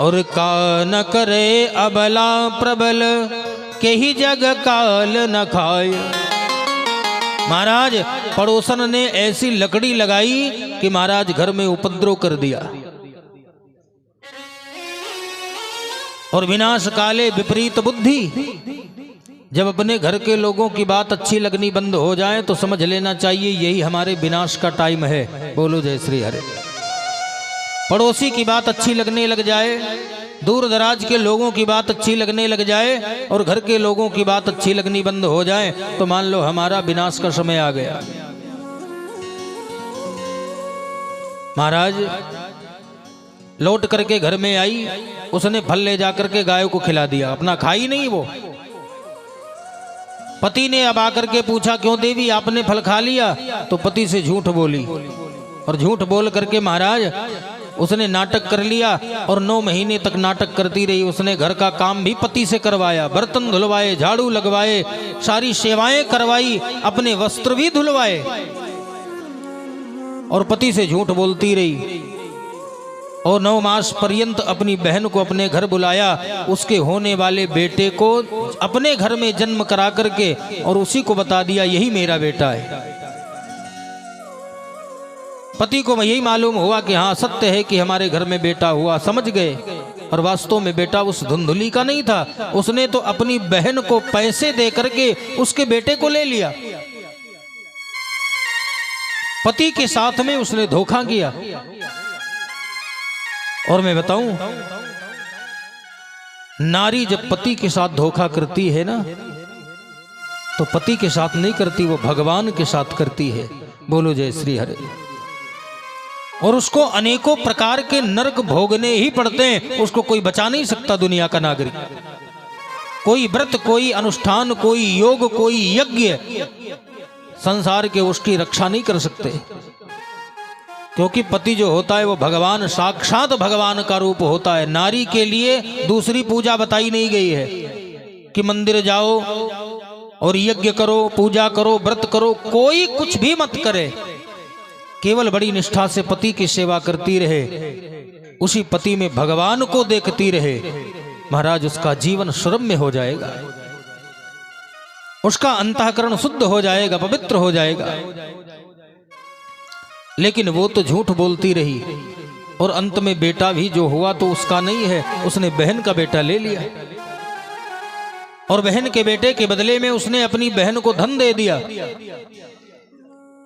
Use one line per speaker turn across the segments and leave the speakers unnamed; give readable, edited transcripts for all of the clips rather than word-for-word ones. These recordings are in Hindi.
और का न करे अबला प्रबल के ही जग काल न खाए। महाराज पड़ोसन ने ऐसी लकड़ी लगाई कि महाराज घर में उपद्रव कर दिया और विनाश काले विपरीत बुद्धि। जब अपने घर के लोगों की बात अच्छी लगनी बंद हो जाए तो समझ लेना चाहिए यही हमारे विनाश का टाइम है। बोलो जय श्री हरे। पड़ोसी की बात अच्छी लगने लग जाए, दूर दराज के लोगों की बात अच्छी लगने लग जाए और घर के लोगों की बात अच्छी लगनी बंद हो जाए तो मान लो हमारा विनाश का समय आ गया। महाराज लौट करके घर में आई, उसने फल ले जाकर के गाय को खिला दिया, अपना खाई नहीं वो। पति ने अब आकर के पूछा क्यों देवी आपने फल खा लिया? तो पति से झूठ बोली और झूठ बोल करके महाराज उसने नाटक कर लिया और 9 महीने तक नाटक करती रही। उसने घर का काम भी पति से करवाया, बर्तन धुलवाए, झाड़ू लगवाए, सारी सेवाएं करवाई, अपने वस्त्र भी धुलवाए और पति से झूठ बोलती रही। और 9 मास पर्यंत अपनी बहन को अपने घर बुलाया, उसके होने वाले बेटे को अपने घर में जन्म करा करके और उसी को बता दिया यही मेरा बेटा है। पति को यही मालूम हुआ कि हाँ सत्य है कि हमारे घर में बेटा हुआ, समझ गए। और वास्तव में बेटा उस धुंधुली का नहीं था, उसने तो अपनी बहन को पैसे दे करके उसके बेटे को ले लिया। पति के साथ में उसने धोखा किया। और मैं बताऊं, नारी जब पति के साथ धोखा करती है ना तो पति के साथ नहीं करती, वो भगवान के साथ करती है। बोलो जय श्री हरे। और उसको अनेकों प्रकार के नरक भोगने ही पड़ते हैं, उसको कोई बचा नहीं सकता दुनिया का नागरिक। कोई व्रत, कोई अनुष्ठान, कोई योग, कोई यज्ञ संसार के उसकी रक्षा नहीं कर सकते, क्योंकि पति जो होता है वो भगवान, साक्षात भगवान का रूप होता है। नारी के लिए दूसरी पूजा बताई नहीं गई है कि मंदिर जाओ और यज्ञ करो, पूजा करो, व्रत करो, कोई कुछ भी मत करे, केवल बड़ी निष्ठा से पति की सेवा करती रहे, उसी पति में भगवान को देखती रहे। महाराज उसका जीवन सुरम्य हो जाएगा, उसका अंतःकरण शुद्ध हो जाएगा, पवित्र हो जाएगा। लेकिन वो तो झूठ बोलती रही और अंत में बेटा भी जो हुआ तो उसका नहीं है, उसने बहन का बेटा ले लिया और बहन के बेटे के बदले में उसने अपनी बहन को धन दे दिया।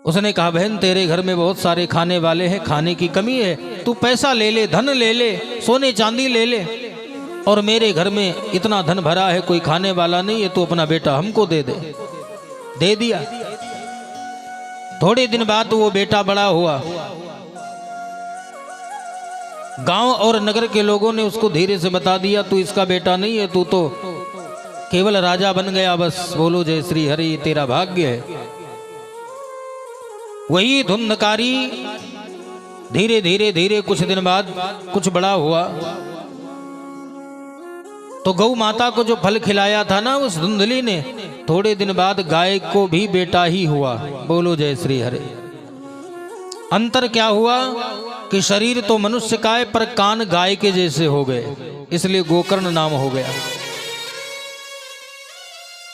उसने कहा बहन तेरे घर में बहुत सारे खाने वाले हैं, खाने की कमी है, तू पैसा ले ले, धन ले ले, सोने चांदी ले ले, और मेरे घर में इतना धन भरा है, कोई खाने वाला नहीं है, तू अपना बेटा हमको दे दे। दे दिया। थोड़े दिन बाद वो बेटा बड़ा हुआ, गांव और नगर के लोगों ने उसको धीरे से बता दिया तू इसका बेटा नहीं है, तू तो केवल राजा बन गया बस। बोलो जय श्री हरि, तेरा भाग्य है। वही धुंधकारी धीरे धीरे धीरे कुछ दिन बाद कुछ बड़ा हुआ तो गौ माता को जो फल खिलाया था ना उस धुंधली ने, थोड़े दिन बाद गाय को भी बेटा ही हुआ। बोलो जय श्री हरे। अंतर क्या हुआ कि शरीर तो मनुष्य का है पर कान गाय के जैसे हो गए, इसलिए गोकर्ण नाम हो गया।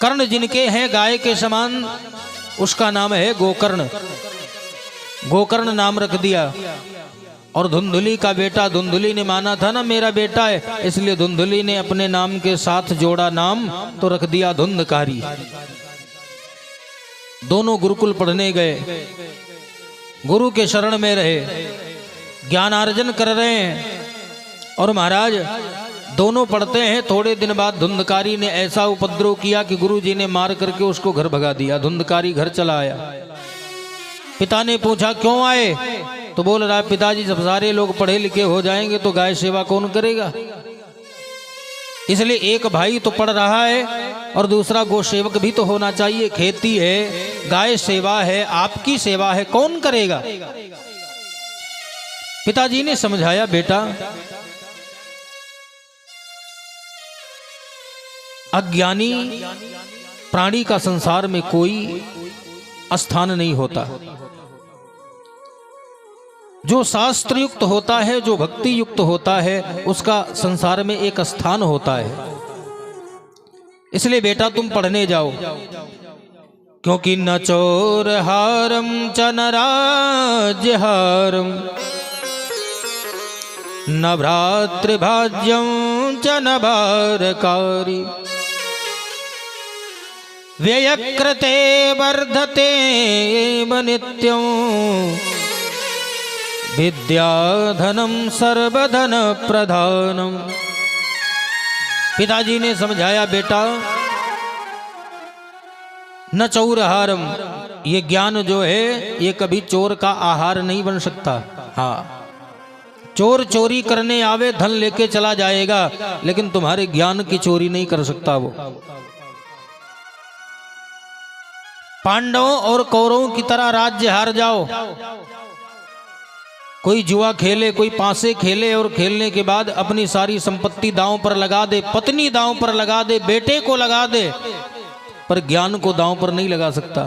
कर्ण जिनके हैं गाय के समान, उसका नाम है गोकर्ण। गोकर्ण नाम रख दिया। और धुंधुली का बेटा, धुंधुली ने माना था ना मेरा बेटा है, इसलिए धुंधुली ने अपने नाम के साथ जोड़ा नाम तो रख दिया धुंधकारी। दोनों गुरुकुल पढ़ने गए, गुरु के शरण में रहे, ज्ञानार्जन कर रहे हैं। और महाराज दोनों पढ़ते हैं। थोड़े दिन बाद धुंधकारी ने ऐसा उपद्रव किया कि गुरुजी ने मार करके उसको घर भगा दिया। धुंधकारी घर चला आया। पिता ने पूछा क्यों आए? तो बोल रहा है पिताजी जब सारे लोग पढ़े लिखे हो जाएंगे तो गाय सेवा कौन करेगा, इसलिए एक भाई तो पढ़ रहा है और दूसरा गो सेवक भी तो होना चाहिए। खेती है, गाय सेवा है, आपकी सेवा है, कौन करेगा? पिताजी ने समझाया बेटा अज्ञानी प्राणी का संसार में कोई स्थान नहीं होता। जो शास्त्र युक्त होता है, जो भक्ति युक्त होता है, उसका संसार में एक स्थान होता है। इसलिए बेटा तुम पढ़ने जाओ, क्योंकि न चोर हारम च न राज्य हारम न भ्रातृभाज्यं च न भारकारी व्ययकृते वर्धते नित्यं विद्याधनं सर्वधन प्रधानम। पिताजी ने समझाया, बेटा न चौरहारम, ये ज्ञान जो है ये कभी चोर का आहार नहीं बन सकता। हाँ, चोर चोरी करने आवे, धन लेके चला जाएगा, लेकिन तुम्हारे ज्ञान की चोरी नहीं कर सकता वो। पांडवों और कौरवों की तरह राज्य हार जाओ, कोई जुआ खेले, कोई पासे खेले और खेलने के बाद अपनी सारी संपत्ति दांव पर लगा दे, पत्नी दांव पर लगा दे, बेटे को लगा दे, पर ज्ञान को दांव पर नहीं लगा सकता,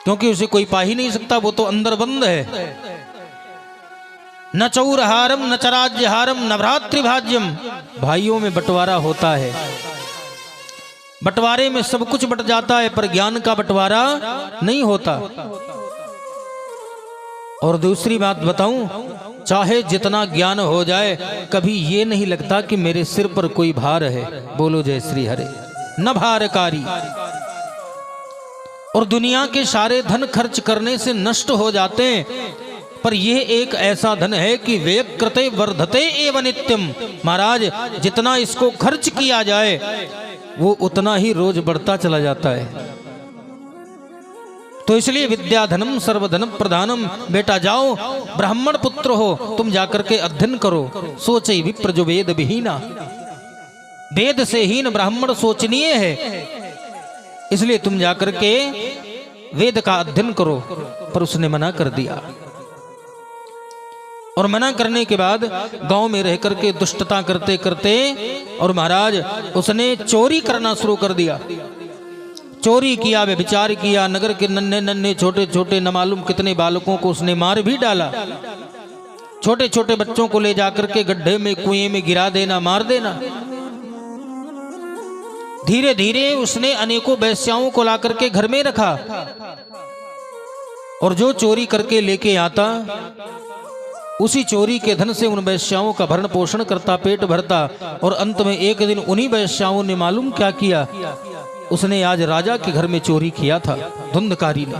क्योंकि उसे कोई पा ही नहीं सकता, वो तो अंदर बंद है। न चौरहारम न च राज्यहारम न भ्रातृभाज्यम, भाइयों में बंटवारा होता है, बंटवारे में सब कुछ बट जाता है, पर ज्ञान का बंटवारा नहीं होता। और दूसरी बात बताऊं, चाहे जितना ज्ञान हो जाए, कभी ये नहीं लगता कि मेरे सिर पर कोई भार है। बोलो जय श्री हरे। न भारकारी, और दुनिया के सारे धन खर्च करने से नष्ट हो जाते हैं, पर यह एक ऐसा धन है कि व्ययकृते वर्धते एव नित्यम। महाराज, जितना इसको खर्च किया जाए वो उतना ही रोज बढ़ता चला जाता है। तो इसलिए विद्याधनम सर्वधन प्रधानम, बेटा जाओ, ब्राह्मण पुत्र हो, तुम जाकर के अध्ययन करो। सोचे विप्र जो वेद विहीना, वेद से हीन ब्राह्मण सोचनीय है, इसलिए तुम जाकर के वेद का अध्ययन करो। पर उसने मना कर दिया, और मना करने के बाद गांव में रह करके दुष्टता करते करते, और महाराज उसने चोरी करना शुरू कर दिया। चोरी किया, व्यभिचार किया, नगर के नन्हे नन्हे छोटे छोटे न मालूम कितने बालकों को उसने मार भी डाला। छोटे छोटे बच्चों को ले जाकर के गड्ढे में, कुएं में गिरा देना, मार देना। धीरे धीरे उसने अनेकों वेश्याओं को ला करके घर में रखा, और जो चोरी करके लेके आता, उसी चोरी के धन से उन वेश्याओं का भरण पोषण करता, पेट भरता। और अंत में एक दिन उन्हीं वेश्याओं ने मालूम क्या किया, उसने आज राजा के घर में चोरी किया था, धुंधकारी ने।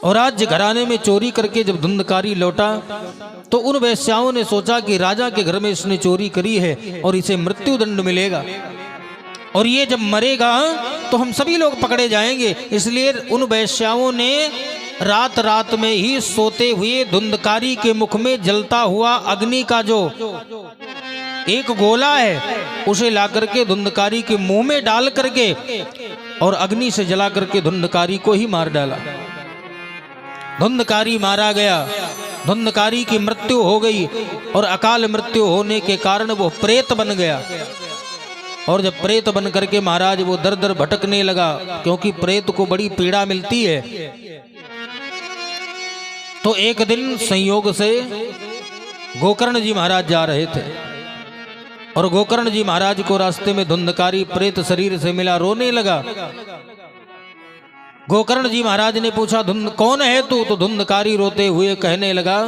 और राज्य घराने में चोरी करके जब धुंधकारी लौटा, तो उन वेश्याओं ने सोचा कि राजा के घर में इसने चोरी करी है और इसे मृत्यु दंड मिलेगा, और ये जब मरेगा तो हम सभी लोग पकड़े जाएंगे। इसलिए उन वेश्याओं ने रात रात में ही सोते हुए धुंधकारी के मुख में जलता हुआ अग्नि का जो एक गोला है, उसे ला करके धुंधकारी के मुंह में डाल करके और अग्नि से जला करके धुंधकारी को ही मार डाला। धुंधकारी मारा गया, धुंधकारी की मृत्यु हो गई, और अकाल मृत्यु होने के कारण वो प्रेत बन गया। और जब प्रेत बन करके महाराज वो दर दर भटकने लगा, क्योंकि प्रेत को बड़ी पीड़ा मिलती है। तो एक दिन संयोग से गोकर्ण जी महाराज जा रहे थे, और गोकर्ण जी महाराज को रास्ते में धुंधकारी प्रेत शरीर से मिला, रोने लगा। गोकर्ण जी महाराज ने पूछा, कौन है तू? तो धुंधकारी रोते हुए कहने लगा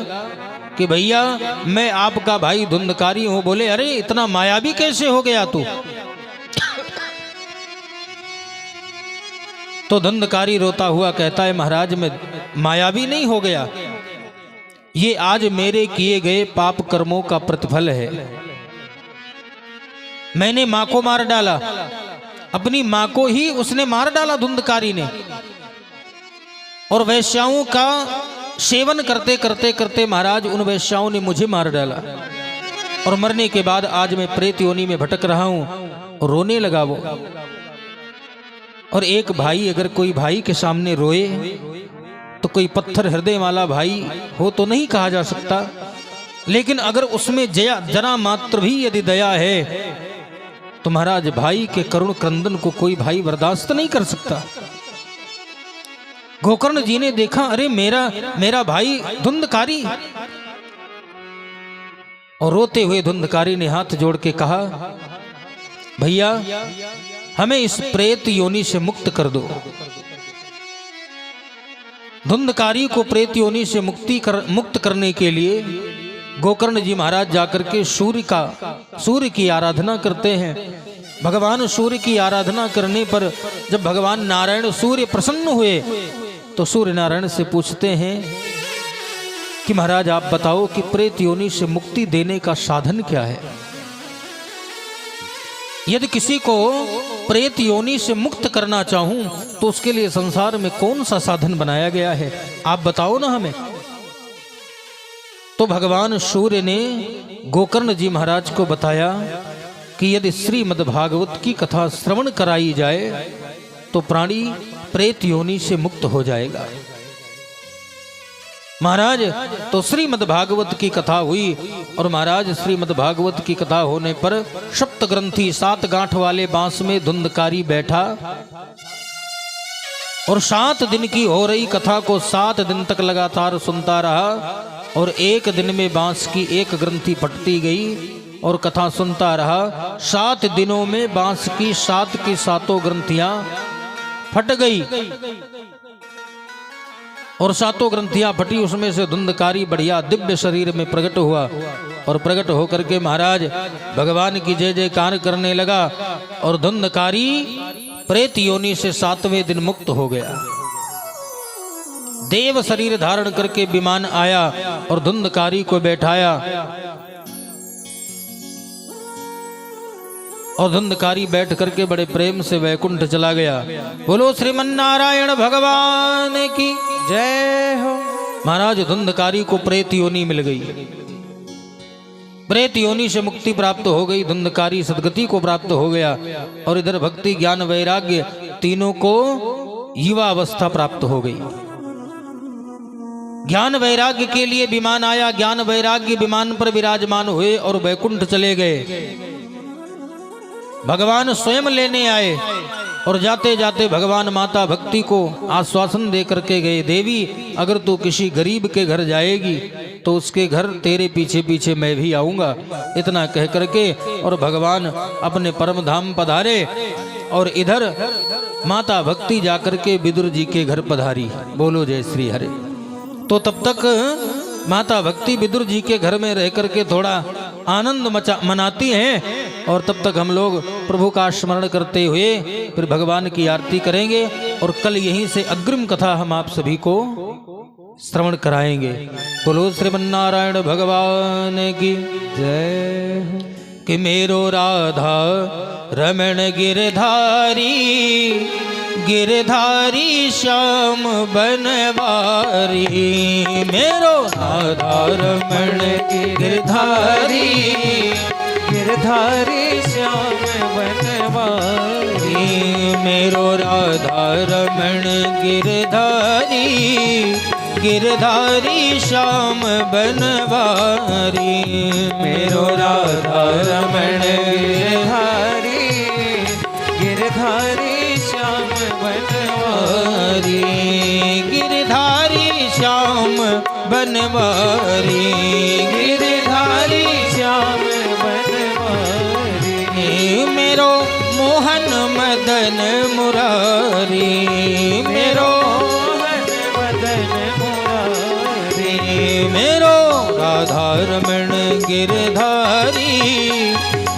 कि भैया मैं आपका भाई धुंधकारी हूं। बोले, अरे इतना मायावी कैसे हो गया तू? तो धुंधकारी रोता हुआ कहता है, महाराज मैं मायावी नहीं हो गया, ये आज मेरे किए गए पाप कर्मों का प्रतिफल है। मैंने मां को मार डाला, अपनी मां को ही उसने मार डाला धुंधकारी ने, और वैश्याओं का सेवन करते करते करते महाराज उन वैश्याओं ने मुझे मार डाला, और मरने के बाद आज मैं प्रेत योनि में भटक रहा हूं। और रोने लगा वो। और एक भाई अगर कोई भाई के सामने रोए तो कोई पत्थर हृदय वाला भाई हो तो नहीं कहा जा सकता, लेकिन अगर उसमें जरा मात्र भी यदि दया है तो महाराज भाई के करुण क्रंदन को कोई भाई बर्दाश्त नहीं कर सकता। गोकर्ण जी ने देखा, अरे मेरा भाई धुंधकारी, और रोते हुए धुंधकारी ने हाथ जोड़ के कहा, भैया हमें इस प्रेत योनि से मुक्त कर दो। धुंधकारी को प्रेत योनि से मुक्त करने के लिए गोकर्ण जी महाराज जाकर के सूर्य की आराधना करते हैं। भगवान सूर्य की आराधना करने पर जब भगवान नारायण सूर्य प्रसन्न हुए तो सूर्य नारायण से पूछते हैं कि महाराज आप बताओ कि प्रेत योनि से मुक्ति देने का साधन क्या है। यदि किसी को प्रेत योनि से मुक्त करना चाहूं तो उसके लिए संसार में कौन सा साधन बनाया गया है, आप बताओ ना हमें। तो भगवान सूर्य ने गोकर्ण जी महाराज को बताया कि यदि श्रीमद् भागवत की कथा श्रवण कराई जाए तो प्राणी प्रेत योनि से मुक्त हो जाएगा। महाराज तो श्रीमद् भागवत की कथा हुई, और महाराज श्रीमद् भागवत की कथा होने पर सप्त ग्रंथि 7 गांठ वाले बांस में धुंधकारी बैठा और 7 दिन की हो रही कथा को 7 दिन तक लगातार सुनता रहा, और एक दिन में बांस की एक ग्रंथि फटती गई और कथा सुनता रहा। 7 दिनों में बांस की 7 की 7 ग्रंथियां फट गई, और 7 ग्रंथियां फटी, उसमें से धुंधकारी बढ़िया दिव्य शरीर में प्रकट हुआ, और प्रकट होकर के महाराज भगवान की जय जयकार करने लगा, और धुंधकारी प्रेत योनि से 7वें दिन मुक्त हो गया। देव शरीर धारण करके विमान आया और धुंधकारी को बैठाया, और धुंधकारी बैठ करके बड़े प्रेम से वैकुंठ चला गया। बोलो श्रीमन्नारायण भगवान की जय हो। महाराज धुंधकारी को प्रेत योनि मिल गई, प्रेत योनि से मुक्ति प्राप्त हो गई, धुंधकारी सदगति को प्राप्त हो गया, और इधर भक्ति ज्ञान वैराग्य तीनों को युवा अवस्था प्राप्त हो गई। ज्ञान वैराग्य के लिए विमान आया, ज्ञान वैराग्य विमान पर विराजमान हुए और वैकुंठ चले गए। भगवान स्वयं लेने आए, और जाते जाते भगवान माता भक्ति को आश्वासन दे करके गए, देवी अगर तू किसी गरीब के घर जाएगी तो उसके घर तेरे पीछे पीछे मैं भी आऊंगा। इतना कह करके और भगवान अपने परम धाम पधारे, और इधर माता भक्ति जाकर के विदुर जी के घर पधारी। बोलो जय श्री हरे। तो तब तक माता भक्ति विदुर जी के घर में रह करके थोड़ा आनंद मनाती हैं, और तब तक हम लोग प्रभु का स्मरण करते हुए फिर भगवान की आरती करेंगे, और कल यहीं से अग्रिम कथा हम आप सभी को श्रवण कराएंगे। बोलो श्रीमन्नारायण भगवान की जय। कि मेरो राधा रमण गिरधारी, गिरधारी श्याम बनवारी, मेरो राधा रमण गिरधारी, गिरधारी श्याम बनवारी, मेरो राधा रमण गिरधारी, गिरधारी श्याम बनवारी, मेरो राधा रमण गिरधारी, गिरधारी श्याम बनवारी, गिरधारी श्याम बनवारी, गिरधारी श्याम बनवारी, मेरो मोहन मदन मुरारी, मेरो मोहन मदन मुरारी, मेरो राधा रमण गिरधारी,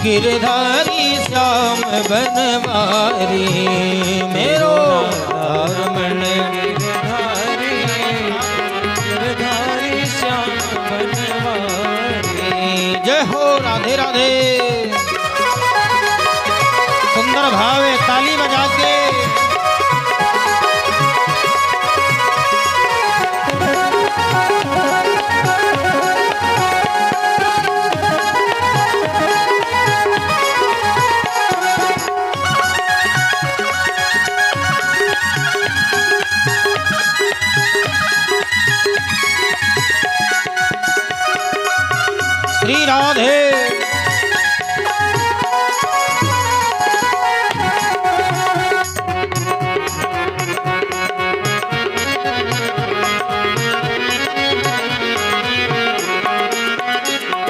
गिरधारी श्याम बनवारी, मेरो राधा रमण गिरधारी, गिरधारी श्याम बनवारी। जय हो राधे राधे। सुंदर भाव है, ताली बजा के। श्री राधे।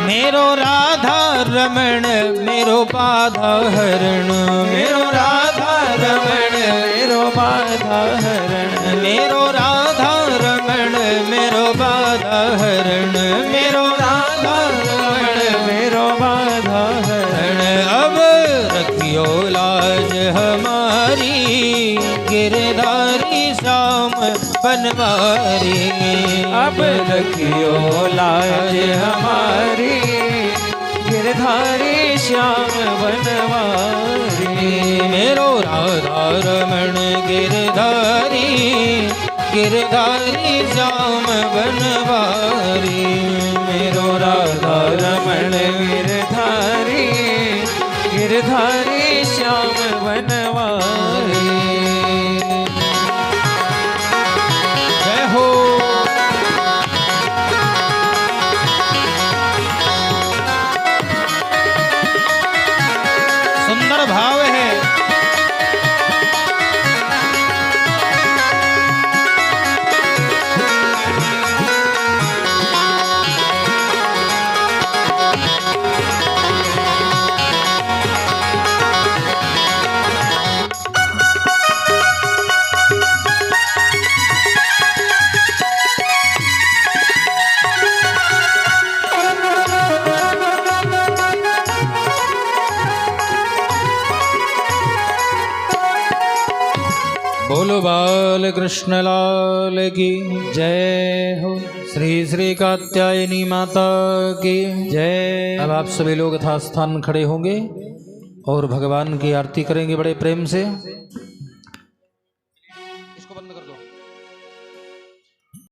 मेरो राधा रमण मेरो बाधा हरण, मेरो राधा रमण मेरो बाधा हरण, मेरो राधा रमण मेरो बाधा हरण, मेरो राधा रमण मेरो बाधा हरण। अब रखियो लाज हमारी गिरधारी श्याम बनवारी,
अब रखियो लाज हमारी गिरधारी श्याम बनवारी।
मेरो राधा रमण गिरधारी गिरधारी श्याम बनवारी,
मेरो राधा रमण गिरधारी गिरधारी श्याम बनवारी।
जय हो। सुंदर भाव है। बोलो बाल कृष्ण लाल की
जय हो।
श्री श्री कात्यायनी माता की
जय।
अब आप सभी लोग यथास्थान खड़े होंगे और भगवान की आरती करेंगे बड़े प्रेम से।